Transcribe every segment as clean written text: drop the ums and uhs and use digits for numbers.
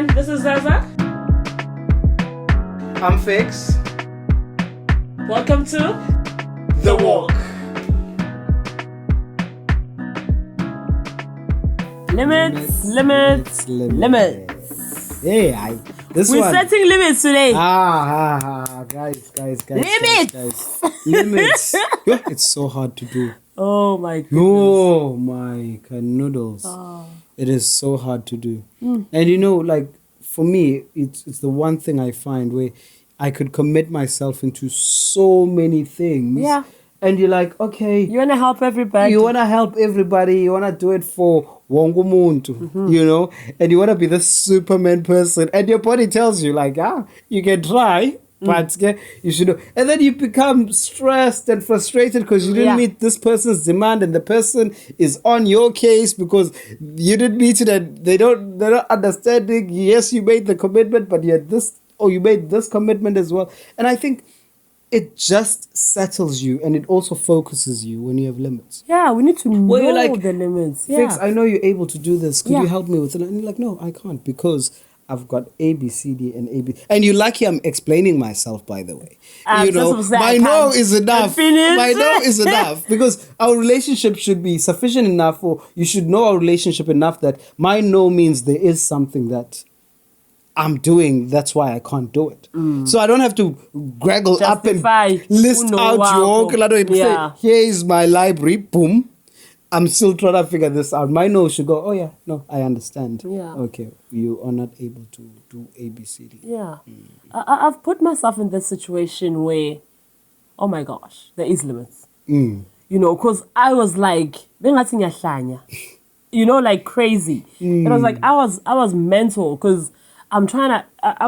everyone. This is Zaza. I'm Fix. Welcome to The Walk. Limits. Hey, this We're one. setting limits today. Guys. Limits. Yo, it's so hard to do. Oh my goodness. Oh my noodles. It is so hard to do. And you know, like for me, it's the one thing I find where I could commit myself into so many things. Yeah. And you're like, okay. You want to help everybody. You want to help everybody. You want to do it for wongo muntu, you know? And you want to be the Superman person. And your body tells you, like, you can try, but you should do. And then you become stressed and frustrated because you didn't meet this person's demand, and the person is on your case because you didn't meet it, and they're not understanding. Yes, you made the commitment, but you made this commitment as well. And I think it just settles you, and it also focuses you when you have limits. Yeah, we need to know you're like, the limits. Yeah. Fix, I know you're able to do this. Could you help me with it? And you're like, no, I can't because I've got A, B, C, D, and A, B. And you're lucky I'm explaining myself, by the way. You know, my no is enough. My no is enough because our relationship should be sufficient enough, or you should know our relationship enough that my no means there is something that I'm doing, that's why I can't do it. So I don't have to graggle up and list out your say, here is my library, boom. I'm still trying to figure this out. My no should go, I understand. Yeah. Okay, you are not able to do A, B, C, D. Yeah. I've put myself in this situation where, oh my gosh, there is limits. You know, because I was like, you know, like crazy. And I was like, I was mental because I'm trying to,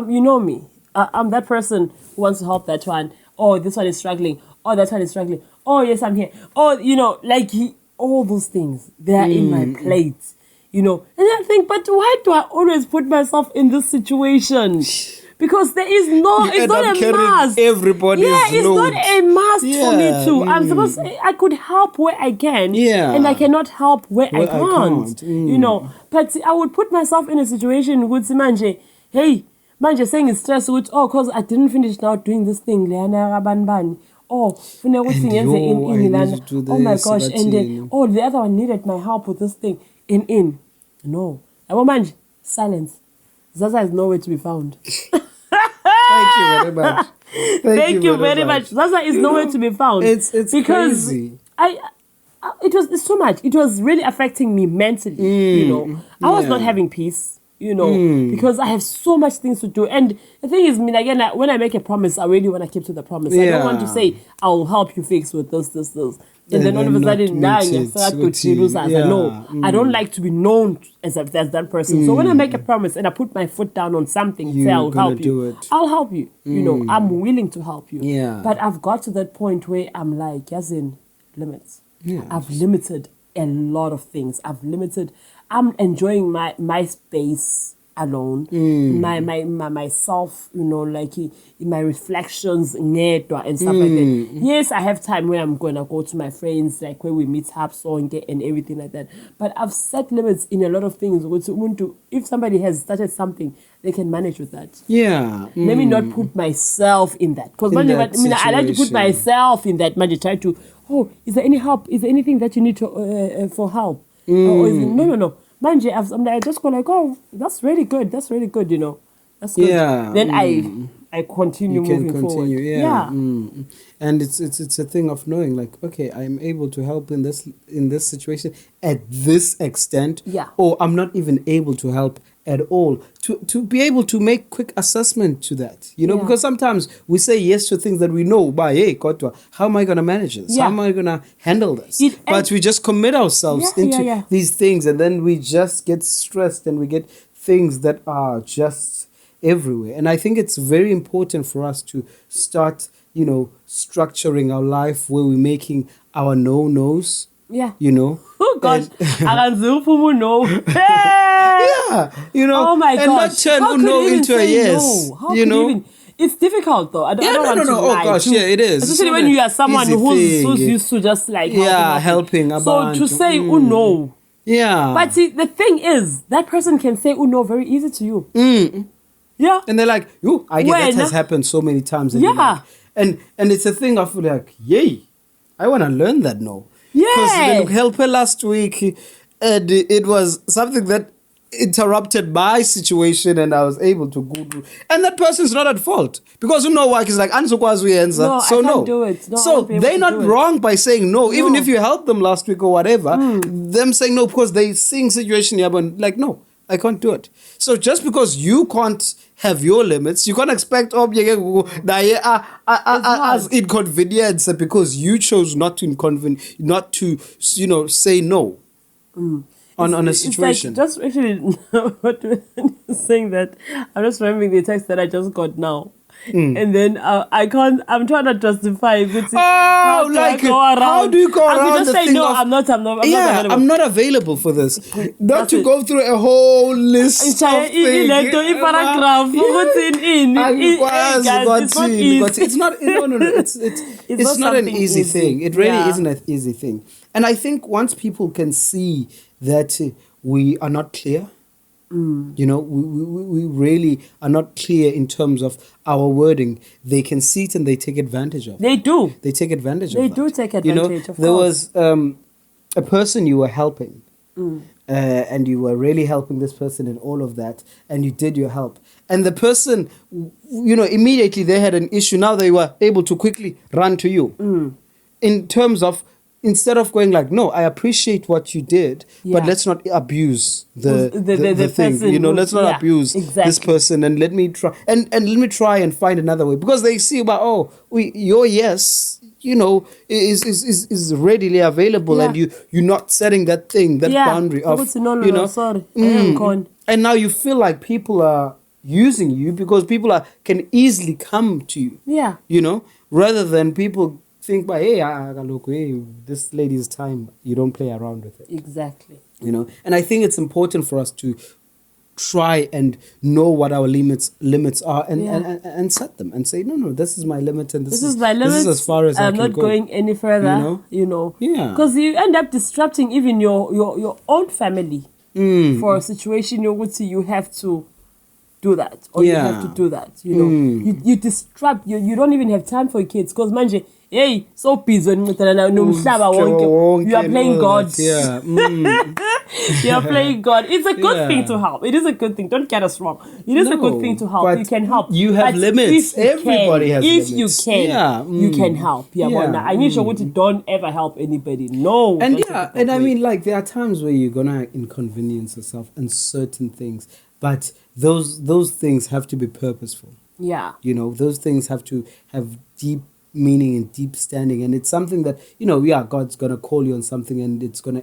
you know me, I'm that person who wants to help that one. Oh, this one is struggling. Oh, that one is struggling. Oh, yes, I'm here. Oh, you know, like all those things, they're in my plate, you know. And I think, but why do I always put myself in this situation? Because there is it's not a must. Everybody's it's load. not a must for me too. I'm supposed to, I could help where I can, and I cannot help where I can't. You know, but I would put myself in a situation with manje, hey, manje saying it's stress with because I didn't finish now doing this thing. Oh, oh my gosh, and then the other one needed my help with this thing. No, I want manje silence. Zaza is nowhere to be found. Thank you very much. Thank you very much. Zaza is nowhere to be found. It's because crazy. It's too much. It was really affecting me mentally. You know, I was not having peace. You know, because I have so much things to do. And the thing is, when I make a promise, I really want to keep to the promise. I don't want to say, I'll help you fix with this. And then all of a sudden, no, I don't like to be known as that person. So when I make a promise and I put my foot down on something, say I'll help you. I'll help you. You know, I'm willing to help you. Yeah. But I've got to that point where I'm like, as in limits. Yeah. I've limited a lot of things. I'm enjoying my space alone, myself, you know, like in my reflections and stuff like that. Yes, I have time where I'm gonna go to my friends, like where we meet up, and everything like that. But I've set limits in a lot of things. If somebody has started something, they can manage with that. Yeah. Let me not put myself in that, because I like to put myself in that. Try to. Oh, is there any help? Is there anything that you need to for help? Or is it, no. Manje, I just go like, oh, that's really good, you know. That's good. Yeah. Then I continue moving forward. Yeah. And it's a thing of knowing, like, okay, I'm able to help in this situation at this extent. Yeah. Or I'm not even able to help at all. To be able to make quick assessment to that, you know, because sometimes we say yes to things that we know, but hey, Kotwa, how am I going to manage this? How am I going to handle this? But we just commit ourselves into these things, and then we just get stressed, and we get things that are just everywhere. And I think it's very important for us to start, you know, structuring our life where we're making our no-nos. Yeah. You know? Oh gosh. I no. Yeah. You know? Oh my gosh. And not turn no into a yes. No? You know? It's difficult though. I don't want to lie. Oh gosh, yeah, it is. Especially when you are someone who's used to just like helping. So to say no, Yeah. But see, the thing is, that person can say, no, very easy to you. Yeah. And they're like, I get that has happened so many times. And yeah. And it's a thing of like, yay, I want to learn that no. Yeah. Because help her last week, and it was something that interrupted my situation, and I was able to go through. And that person's not at fault because work is like no, so I can't do it. No, so they're not wrong by saying no, even if you helped them last week or whatever. Them saying no because they seeing situation here, but like no, I can't do it. So just because you can't have your limits, you can't expect as inconvenience because you chose not to say no. On a situation. It's like just actually what you're saying that I'm just remembering the text that I just got now. And then I'm trying to justify it. How do you go around? I could just say no. I'm not available. I'm not available for this. Not to go through a whole list of things. It's not. It's not an easy thing. It really isn't an easy thing. And I think once people can see that we are not clear. We really are not clear in terms of our wording. They can see it and they take advantage of it. They do. They take advantage of it. They do take advantage of it. There was a person you were helping and you were really helping this person in all of that, and you did your help. And the person, immediately they had an issue. Now they were able to quickly run to you. In terms of, instead of going like, no, I appreciate what you did, but let's not abuse the thing. Let's not abuse this person, and let me try and let me try and find another way, because they see about your yes, is readily available, and you're not setting that boundary of sorry. And now you feel like people are using you because people can easily come to you. Yeah. Rather than people think by, hey, this lady's time, you don't play around with it. Exactly. And I think it's important for us to try and know what our limits are and set them and say, no, this is my limit, and this is my limit. This is as far as I'm not going any further. Yeah. Because you end up disrupting even your own family for a situation you have to do that, or you have to do that. You disrupt. You don't even have time for your kids because manje. Hey, so busy when you are playing God. Yeah. You are playing God. It's a good thing to help. It is a good thing. Don't get us wrong. It is a good thing to help. You can help. You have limits. Everybody has limits. If you can, you can help. I need you to don't ever help anybody. No. And I mean, like, there are times where you're gonna inconvenience yourself and certain things, but those things have to be purposeful. Yeah. Those things have to have deep meaning and deep standing, and it's something that God's gonna call you on something, and it's gonna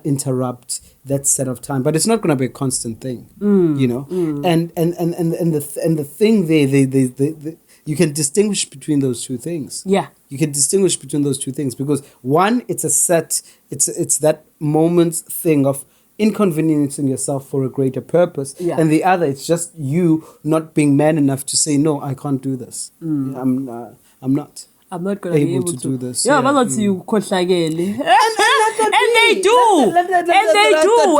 interrupt that set of time, but it's not gonna be a constant thing. And the thing there, you can distinguish between those two things. Yeah, you can distinguish between those two things, because one, it's that moment's thing of inconveniencing yourself for a greater purpose, and the other, it's just you not being man enough to say, no, I can't do this. I'm not going to be able to do this. Yeah, but you and they do,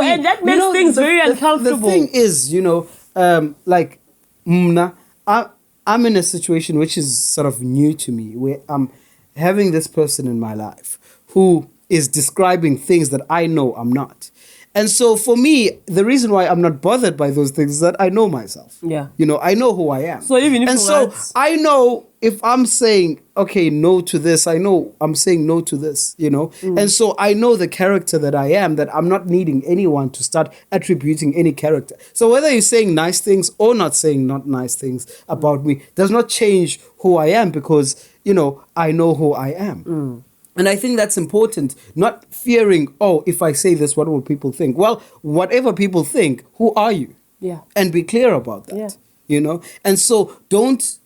and that makes things very uncomfortable. The thing is, like, I'm in a situation which is sort of new to me, where I'm having this person in my life who is describing things that I know I'm not. And so for me, the reason why I'm not bothered by those things is that I know myself. Yeah. I know who I am. So even if I know if I'm saying, okay, no to this, I know I'm saying no to this, And so I know the character that I am, that I'm not needing anyone to start attributing any character. So whether you're saying nice things or not saying not nice things about me does not change who I am, because, I know who I am. And I think that's important, not fearing, if I say this, what will people think? Well, whatever people think, who are you? Yeah. And be clear about that, And so don't,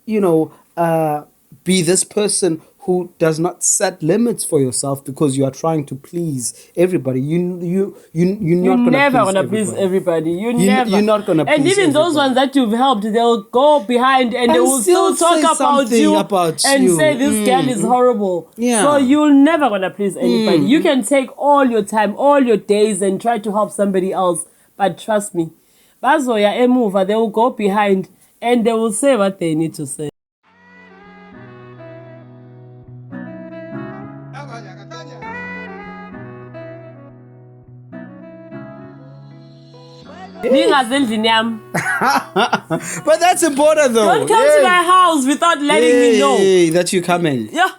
be this person who does not set limits for yourself because you are trying to please everybody. You're never gonna please everybody. You're not gonna please and even those ones that you've helped, they'll go behind and they will still talk about you and say this girl is horrible. Yeah. So you're never gonna please anybody. You can take all your time, all your days, and try to help somebody else, but trust me, bazoya emuva, they will go behind and they will say what they need to say. But that's important though. Don't come to my house without letting me know that you're coming. Yeah.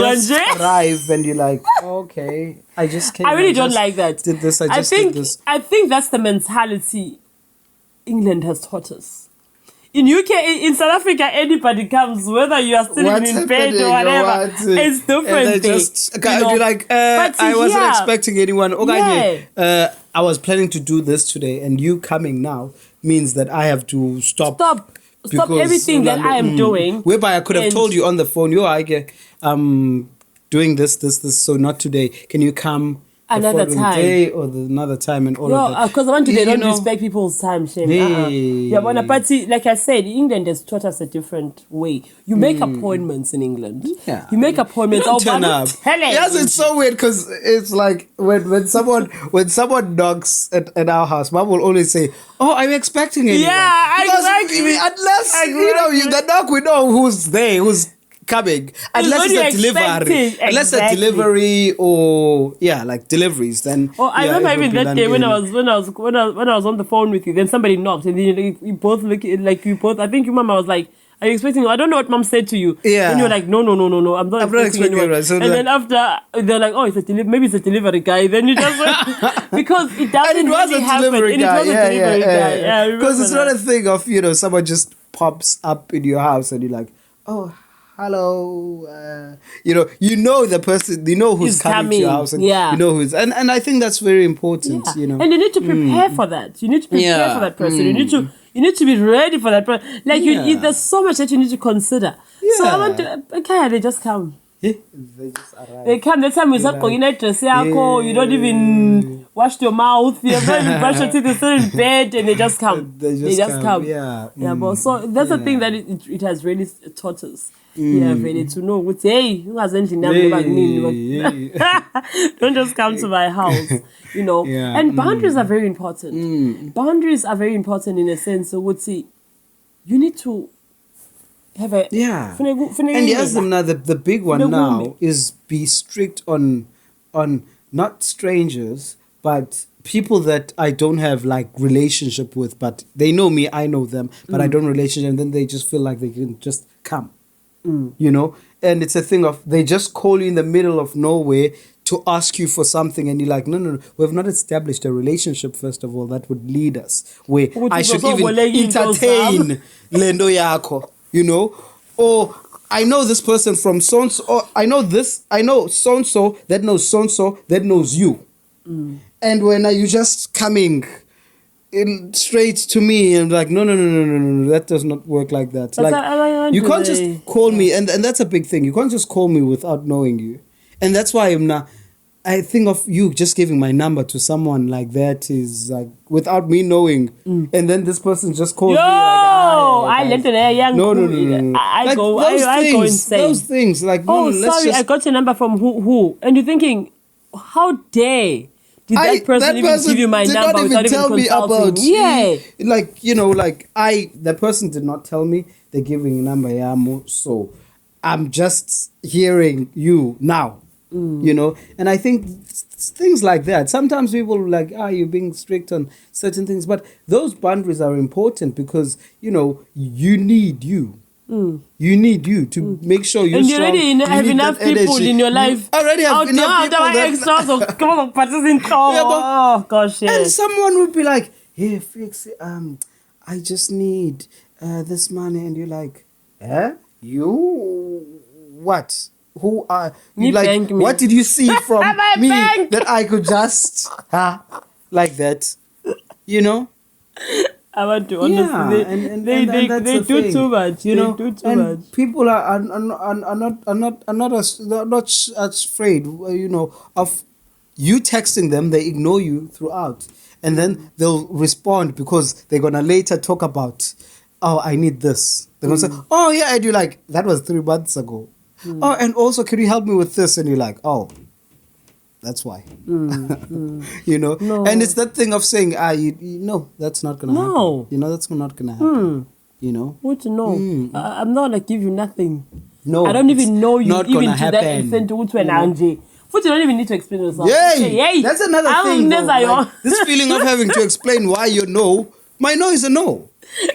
Just arrive and you're like, okay, I just came. I really don't like that. Did this, I did this. I think that's the mentality England has taught us. In UK, in South Africa, anybody comes, whether you are still in bed or whatever, it's different. You're like, I wasn't expecting anyone. Okay, I was planning to do this today, and you coming now means that I have to stop everything that I am doing. Whereby I could have told you on the phone, doing this, so not today. Can you come another time day or another time and all of that? Because I want to don't respect people's time, shame. Yeah, but on a party, like I said, England has taught us a different way. You make appointments in England. Yeah, you make appointments. You don't turn up. Yes, it's so weird because it's like when someone knocks at our house, Mom will always say, "Oh, I'm expecting anyone." Yeah, exactly. Unless the knock, we know who's there, who's coming, unless it's a delivery, unless a delivery or like deliveries. Then I remember even that day when I was on the phone with you. Then somebody knocked, and then you both look like you both. I think your mama was like, "Are you expecting?" I don't know what Mom said to you. Yeah, and you're like, "No, I'm not expecting anyone." So then after they're like, "Oh, maybe it's a delivery guy." Then you just went, because it doesn't. And it was really a delivery guy. Yeah. Because it's not a thing of someone just pops up in your house and you're like, "Oh, hello," the person, who's coming to your house, and you know who's, and I think that's very important, and you need to prepare for that. You need to prepare for that person. You need to be ready for that person. Like there's so much that you need to consider. So I want to, they just come. They just arrive. They come. The time you start going dress, you don't even wash your mouth. You don't even brush your teeth. You're still in bed, and they just come. They just come. Yeah. But so that's the thing that it has really taught us. Really to know what don't just come to my house, And boundaries are very important. Boundaries are very important in a sense. So you need to have a and yes, the big one now is be strict on not strangers but people that I don't have like relationship with, but they know me, I know them, but I don't relationship, and then they just feel like they can just come. And it's a thing of they just call you in the middle of nowhere to ask you for something, and you're like, no, we've not established a relationship first of all that would lead us where I should even entertain lendo yako, or I know this person from so-and-so, or I know so-and-so that knows so-and-so that knows you. And when are you just coming straight to me and like, no, that does not work like that. But like you can't just call me, and that's a big thing. You can't just call me without knowing you, and that's why I think of you just giving my number to someone like that is like without me knowing, and then this person just calls me like, I left it there, young. No. I like go insane. Those things like, sorry, I got your number from who, and you're thinking, how dare. Did that person even give you my number without even tell me about me? Yeah. The person did not tell me they're giving a number, so I'm just hearing you now, and I think things like that. Sometimes people are like, you're being strict on certain things, but those boundaries are important because, you need you. You need you to make sure you're strong. And you already have enough people in your life. You already have enough people. Extras of come on, participants. Oh gosh, yeah. And someone would be like, "Hey, Fix, I just need this money," and you're like, You what? Who are you? Like, what did you see from me that I could just like that? I want to honestly. They do too much. You know, they do too and much. People are not as afraid, you know, of you texting them. They ignore you throughout, and then they'll respond because they're gonna later talk about, oh, I need this. They're gonna say, oh yeah, and you're like, that was 3 months ago. Oh, and also, can you help me with this? And you're like, oh, that's why. You know? No. And it's that thing of saying, no, that's not going to happen. You know, that's not going to happen. You know? What to know? I'm not going to give you nothing. No. I don't even know you even to happen. that extent to an Angie. But you don't even need to explain yourself. Yay! That's another thing. Like, this feeling of having to explain why you know. My no is a no.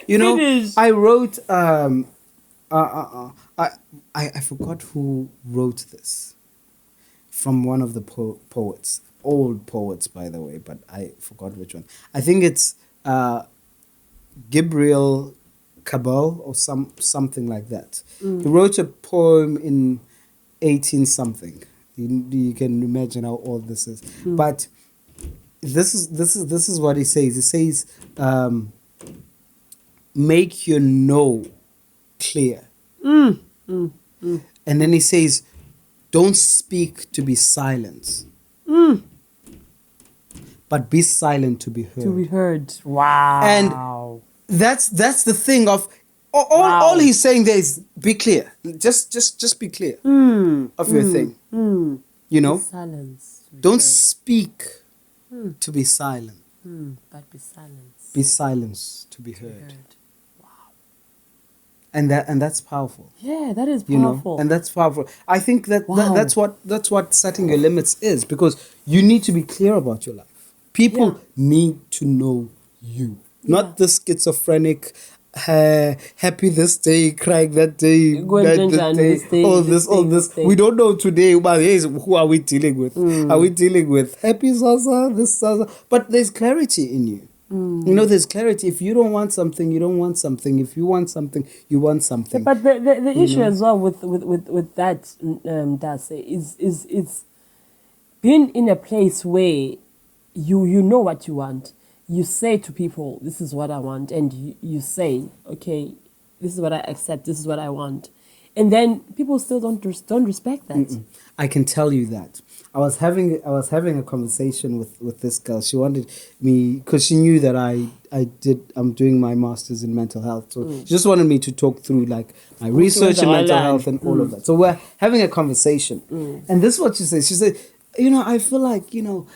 You know? Finish. I wrote... I forgot who wrote this from one of the poets, old poets, by the way, but I forgot which one. I think it's Gabriel Cabal or something like that. He wrote a poem in 18 something. You can imagine how old this is. But this is what he says. He says, make your no clear. And then he says, don't speak to be silent, but be silent to be heard. To be heard. Wow. And that's the thing of all he's saying there is be clear. Just be clear of your thing. You know? Silence. Don't speak to be silent. But be silent. Be silent to be heard. And that's powerful. Yeah, that is powerful. You know? And that's powerful. I think that's what setting your limits is, because you need to be clear about your life. People need to know you, not the schizophrenic, happy this day, crying that day, all this. We don't know today, but who are we dealing with? Are we dealing with happy Zaza, this Zaza? But there's clarity in you. You know, there's clarity. If you don't want something, you don't want something. If you want something, you want something. But the issue as well with that, Dase, is being in a place where you know what you want. You say to people, this is what I want. And you say, okay, this is what I accept. This is what I want. And then people still don't respect that. I can tell you that. I was having a conversation with this girl. She wanted me, because she knew that I'm doing my master's in mental health. So she just wanted me to talk through like my research in mental health and all of that. So we're having a conversation. And this is what she said. She said, you know, I feel like, you know,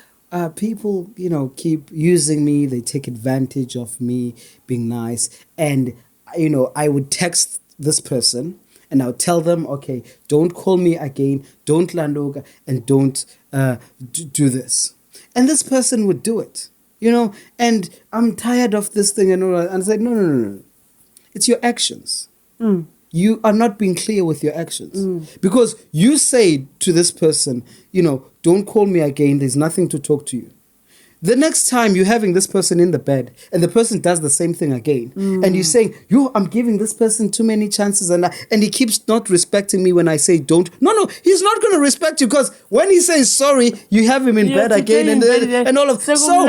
people, you know, keep using me. They take advantage of me being nice. And, you know, I would text this person and I'll tell them, okay, don't call me again, don't landoga, and don't do this. And this person would do it, you know, and I'm tired of this thing and all that. And I said, no. It's your actions. You are not being clear with your actions. Because you say to this person, you know, don't call me again, there's nothing to talk to you. The next time you're having this person in the bed and the person does the same thing again, and you're saying, I'm giving this person too many chances and he keeps not respecting me when I say don't. No, he's not going to respect you, because when he says sorry, you have him in bed again and all of that. So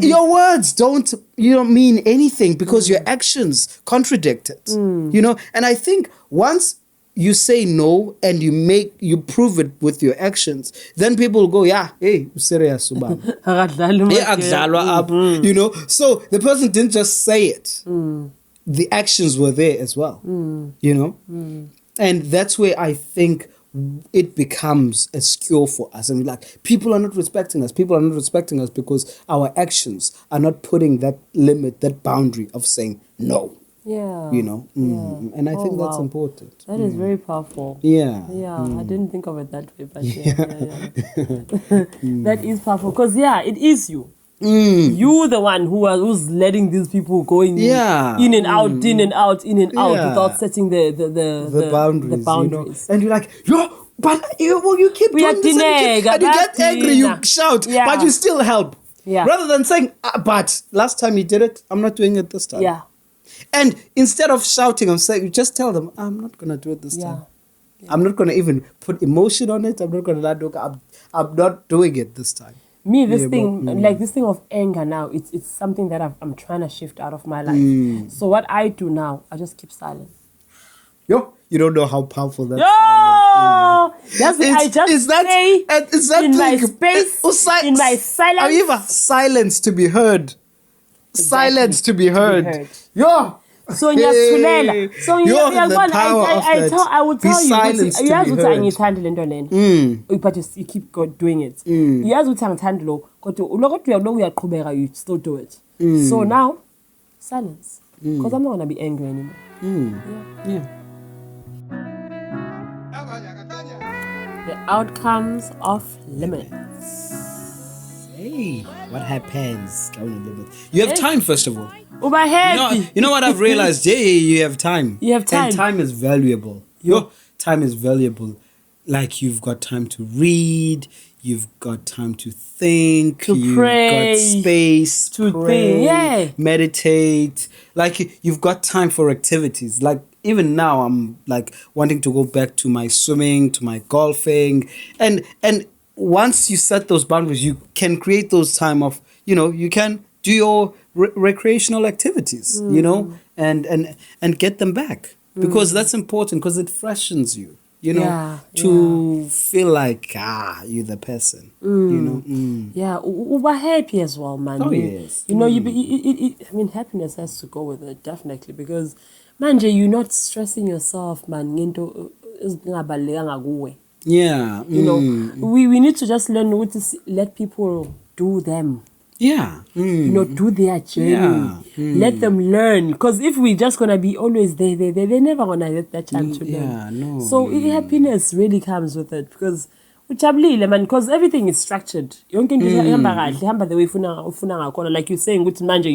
your words don't mean anything, because your actions contradict it. You know, and I think once you say no and you prove it with your actions, then people will go, hey, serious, you know. So the person didn't just say it. The actions were there as well. You know? And that's where I think it becomes a skill for us. And we're like, people are not respecting us. People are not respecting us because our actions are not putting that limit, that boundary of saying no. Yeah. You know? And I think that's important. That is very powerful. Yeah. I didn't think of it that way, but that is powerful, because it is you. You the one who's letting these people go in and out, in and out without setting the boundaries. You know? And you're like, but you keep doing this and you get angry, you shout, but you still help. Rather than saying, but last time you did it, I'm not doing it this time. And instead of shouting, I'm saying, you just tell them, I'm not going to do it this time. I'm not going to even put emotion on it. I'm not going to I'm not doing it this time. this thing of anger now, it's something that I'm trying to shift out of my life. So what I do now, I just keep silent. Yo, you don't know how powerful that is. I just stay in my space, in my silence. Are you ever silence to be heard? Exactly. Silence to be heard. Yo. So ngiyathulela. So I would tell you yazi ukuthi angithandi lento lena. But you keep doing it. Yazi ukuthi angithandi lo kodwa uyaqhubeka, you still do it. So now silence, because I'm not going to be angry anymore. Yeah. The outcomes of limits. Hey, what happens? You have time, first of all. You know what I've realized? You have time. You have time. And time is valuable. Your time is valuable. Like, you've got time to read, you've got time to think, you've pray, got space to pray, meditate. Like, you've got time for activities. Like, even now, I'm like wanting to go back to my swimming, to my golfing. And once you set those boundaries, you can create those time of, you can do your recreational activities, and get them back. Because that's important, because it freshens you, to feel like, you're the person, Yeah, we're happy as well, man. Oh, yes. Happiness has to go with it, definitely, because manje, you're not stressing yourself, man. Yeah. We need to just learn to let people do them. Yeah. Do their journey. Yeah. Let them learn. Because if we're just going to be always there, they're never going to get that chance to learn. Yeah, no. So happiness really comes with it. Because everything is structured. Yonke into ihamba the way ufuna ngakhona. Like you're saying, manje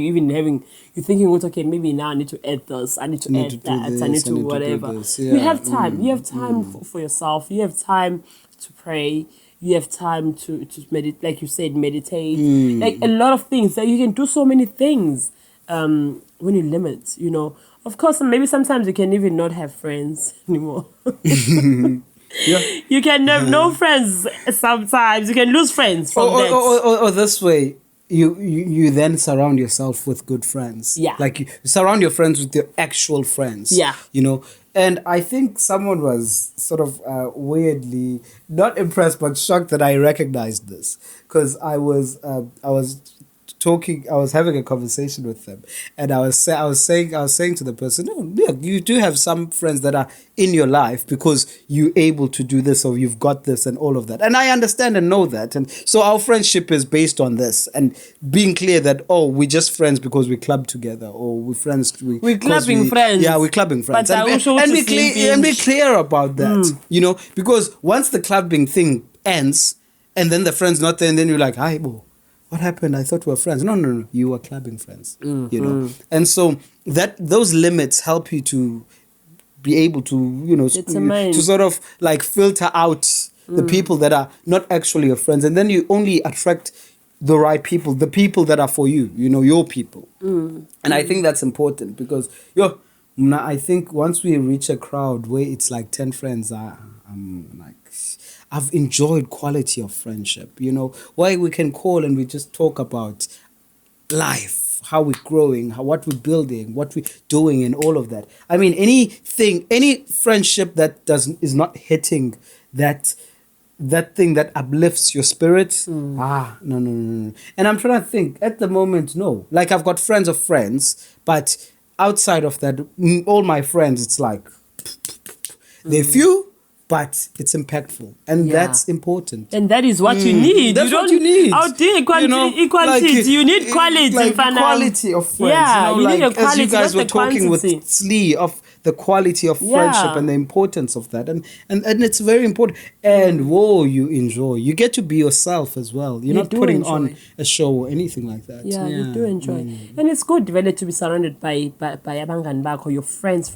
you're thinking, okay, maybe now I need to add this, I need to add that, I need to whatever. You have time. You have time for yourself. You have time to pray. You have time to meditate, like you said, meditate. Like a lot of things. That you can do so many things when you limit, Of course, maybe sometimes you can even not have friends anymore. Yeah. You can have no friends sometimes. You can lose friends from that. Or this way, you then surround yourself with good friends. Yeah. Like you surround your friends with your actual friends. Yeah. And I think someone was sort of weirdly not impressed but shocked that I recognized this, because I was having a conversation with them, and I was saying to the person, you do have some friends that are in your life because you're able to do this, or you've got this and all of that, and I understand and know that, and so our friendship is based on this, and being clear that we're just friends because we club together, or we're friends. We're clubbing friends. Yeah, we're clubbing friends, and be clear about that, because once the clubbing thing ends, and then the friend's not there, and then you're like, hi, bo. What happened? I thought we were friends. No. You were clubbing friends, And so those limits help you to be able to, to sort of like filter out the people that are not actually your friends. And then you only attract the right people, the people that are for you, your people. And I think that's important because, I think once we reach a crowd where it's like 10 friends, I'm like, I've enjoyed quality of friendship, why we can call and we just talk about life, how we're growing, what we're building, what we're doing, and all of that. I mean, any friendship that is not hitting that thing that uplifts your spirit, no. And I'm trying to think at the moment, no. Like, I've got friends of friends, but outside of that, all my friends, it's like they're few, but it's impactful, and that's important. And that is what you need. That's what you need. Out there, equality. You need quality. Like quality of friends. Yeah, you need a quality. As you guys were talking quantity. with Slee of the quality of friendship and the importance of that, and it's very important. And you enjoy. You get to be yourself as well. You're not putting on a show or anything like that. Yeah, you do enjoy, and it's good really to be surrounded by abangani bakho, your friends.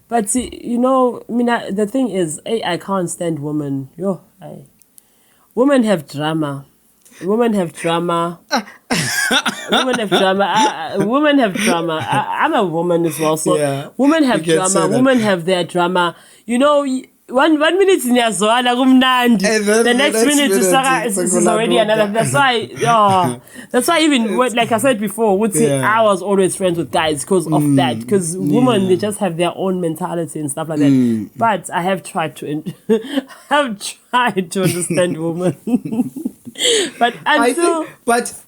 But the thing is, I can't stand women. Women have drama. Women have drama. I'm a woman as well, so women have drama. Women have their drama. one minute niyazwana kumnandi, the next minute is already another. That's why even like I said before, I was always friends with guys because of that. Because women, they just have their own mentality and stuff like that. But I have tried to understand women. But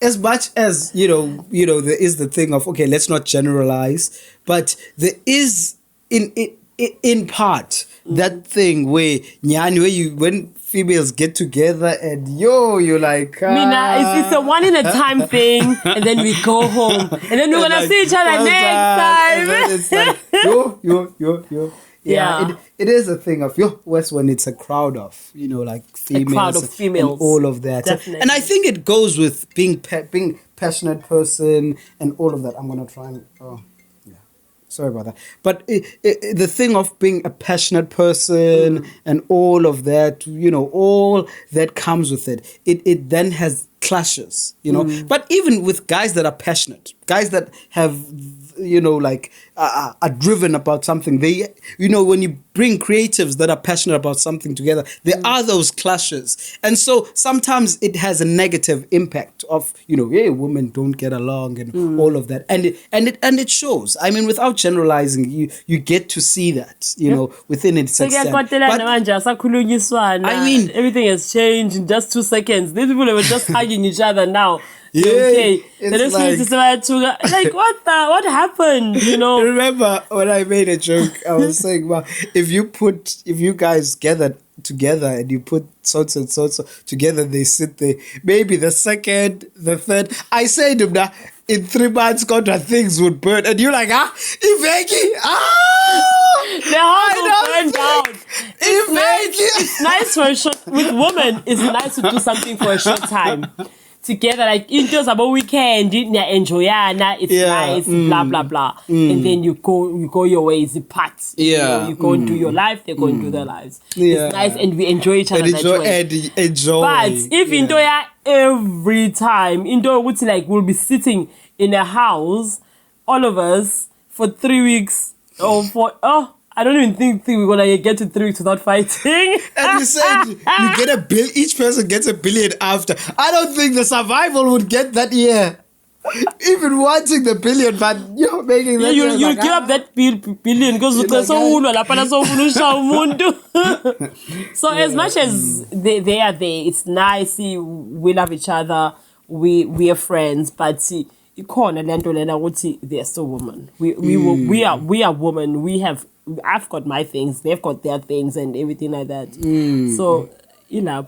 as much as you know, there is the thing of, okay, let's not generalize, but there is in part that thing where when females get together and you're like, it's a one in a time thing, and then we go home, and then we're gonna see each other next time. And then it's like yo. Yeah, it is a thing of West when it's a crowd of like females, a crowd of females, and all of that. Definitely. And I think it goes with being passionate person and all of that. I'm gonna try and sorry about that. But the thing of being a passionate person and all of that, all that comes with it, it then has clashes, But even with guys that are passionate, guys that have, are driven about something, they, when you bring creatives that are passionate about something together, there are those clashes. And so sometimes it has a negative impact of, women don't get along and all of that. And it shows. I mean, without generalizing, you get to see that, within its extent. But, I mean, everything has changed in just 2 seconds. These people were just hugging each other now. Yeah, okay. Like what happened? Remember when I made a joke? I was saying, well, if you guys gathered together and you put so together, they sit there. Maybe the second, the third. I say to them, in 3 months, things would burn, and you're like, Iveki, the house will burn down. It's nice for a short. With women, it's nice to do something for a short time. Together, like it does about weekend, you enjoy it's nice, blah blah blah, and then you go your ways, you part. You go and do your life, they go and do their lives. It's nice, and we enjoy each other. Enjoy. But if Indoya every time, Indoya would we'll be sitting in a house, all of us for 3 weeks or for I don't even think we're gonna get to 3 weeks without fighting. And you said you get $1 billion, each person gets $1 billion after. I don't think the survival would get that year. Even wanting the $1 billion, but you're making that. You give up that billion because so as much as they are there, it's nice. We love each other. We are friends, but see. They're still women. We are women. I've got my things, they've got their things, and everything like that. So, yeah.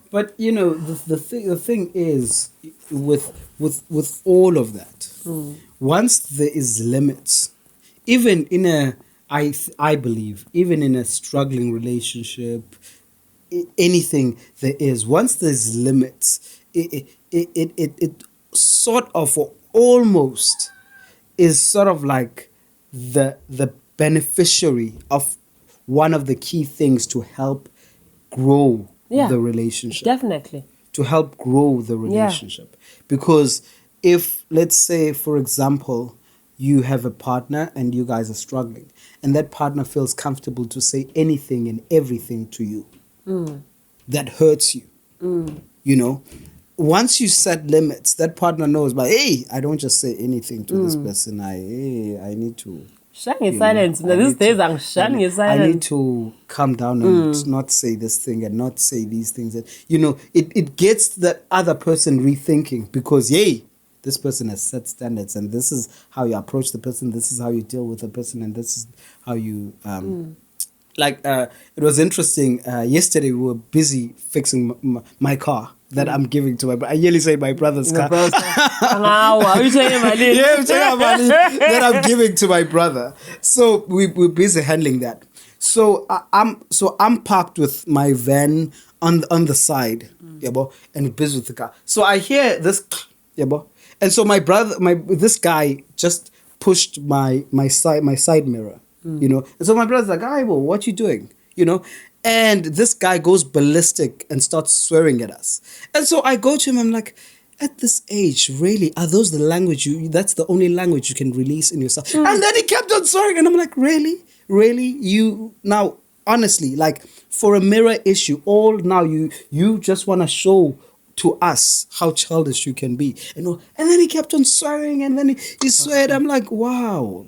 But the thing is, with all of that, once there is limits, even in I believe, even in a struggling relationship, anything there is, once there's limits, it sort of almost is sort of like the beneficiary of one of the key things to help grow the relationship. Definitely. To help grow the relationship. Because if, let's say, for example, you have a partner and you guys are struggling, and that partner feels comfortable to say anything and everything to you that hurts you, once you set limits, that partner knows, but hey, I don't just say anything to this person. I need to shun your silence. These days I'm shunning your silence. I need to calm down and not say this thing and not say these things. And, it gets the other person rethinking because, this person has set standards and this is how you approach the person. This is how you deal with the person, and this is how you it was interesting. Yesterday we were busy fixing my car that I'm giving to I usually say my brother's car. Are you saying my name? Yeah, I'm saying my name that I'm giving to my brother. So we're busy handling that. So I'm parked with my van on the side, and busy with the car. So I hear this, and so my brother, this guy just pushed my side mirror, and so my brother's like, what you doing, And this guy goes ballistic and starts swearing at us. And so I go to him, I'm like, at this age, really, are those the language that's the only language you can release in yourself? And then he kept on swearing, and I'm like, really? really, you now honestly, like for a mirror issue, all now you just want to show to us how childish you can be, and then he kept on swearing, and then he sweared. I'm like, wow,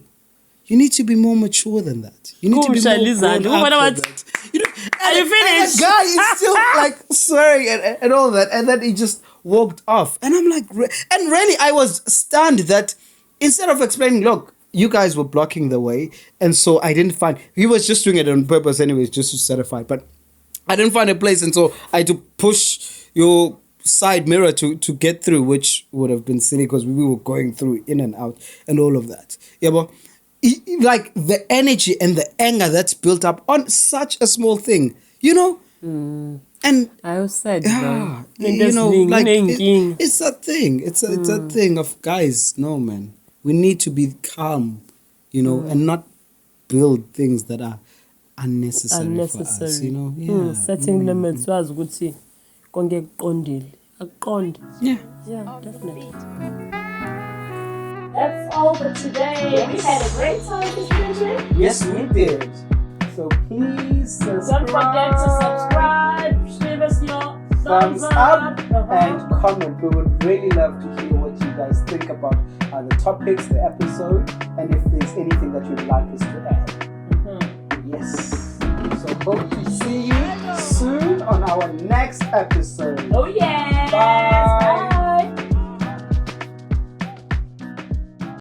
you need to be more mature than that. You need to be more grown up than that. You know, are you finished? The guy is still like swearing and all that, and then he just walked off, and I'm like, and really, I was stunned that instead of explaining, look, you guys were blocking the way, and so I didn't find. He was just doing it on purpose, anyways, just to certify. But I didn't find a place, and so I had to push your side mirror to get through, which would have been silly because we were going through in and out and all of that. Yeah, but like the energy and the anger that's built up on such a small thing, you know. And I was said, you know, like it's a thing. It's a thing of guys. No, man, we need to be calm, you know, and not build things that are unnecessary for us. You know, setting limits. Was good. See, yeah, definitely. That's all for today. Yes. We had a great time this weekend. Yes, we did. So please subscribe. Don't forget to subscribe. Give us your thumbs up and comment. We would really love to hear what you guys think about the topics, the episode, and if there's anything that you'd like us to add. Yes. So hope to see you soon on our next episode. Oh yeah.